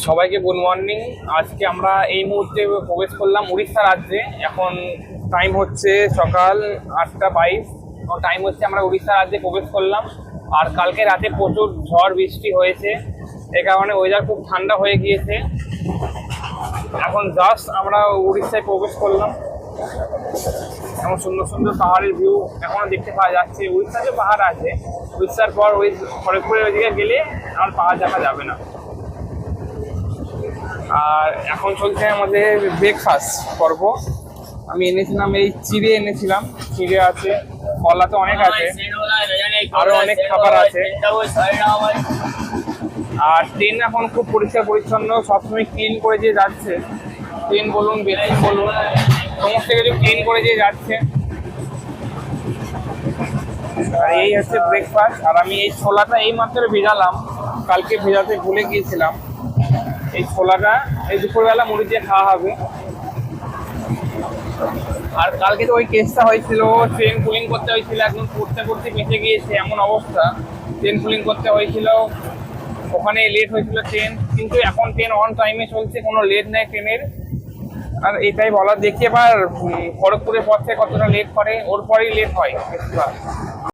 সবাইকে good morning. আজকে আমরা এই মুহূর্তে প্রবেশ করলাম উড়িষ্যা রাজ্যে। এখন টাইম হচ্ছে সকাল 8:22। টাইম হচ্ছে আমরা উড়িষ্যা রাজ্যে প্রবেশ করলাম। আর কালকে রাতে প্রচুর ঝড় বৃষ্টি হয়েছে, এই কারণে ওয়েদার খুব ঠান্ডা হয়ে গিয়েছে। এখন জাস্ট আমরা উড়িষ্যায় প্রবেশ করলাম। এমন সুন্দর সুন্দর পাহাড়ের ভিউ এখনো দেখতে পাওয়া যাচ্ছে। উড়িষ্যাতে পাহাড় আছে, উড়িষ্যার পর ওই খড়গপুরের ওইদিকে গেলে আর পাহাড় দেখা যাবে না। আর এখন চলছে আমাদের ব্রেকফাস্ট পর্ব। আমি এনেছিলাম এই চিড়ে এনেছিলাম, চিড়ে আছে, কলা তো অনেক আছে, আরো অনেক খাবার আছে। আর ট্রেন এখন খুব পরিষ্কার পরিচ্ছন্ন, সবসময় ক্লিন করে দিয়ে যাচ্ছে। ট্রেন বলুন, বেশি বলুন, সমস্ত কিছু ক্লিন করে দিয়ে যাচ্ছে। আর এই হচ্ছে ব্রেকফাস্ট। আর আমি এই ছোলাটা এই মাত্র ভেজালাম, কালকে ভেজাতে ভুলে গিয়েছিলাম। এই ছোলাটা এই দুপুরবেলা মুড়ি দিয়ে খাওয়া হবে। আর কালকে তো ওই কেসটা হয়েছিল, ট্রেন কুলিং করতে হয়েছিল, একদম পড়তে পড়তে বেঁচে গিয়েছে এমন অবস্থা। ট্রেন কুলিং করতে হয়েছিল, ওখানে লেট হয়েছিল ট্রেন, কিন্তু এখন ট্রেন অন টাইমে চলছে, কোনো লেট নেই ট্রেনের। আর এটাই বলার, দেখি এবার খড়গপুরের পর থেকে কতটা লেট করে, ওর পরেই লেট হয় বেশিরভাগ।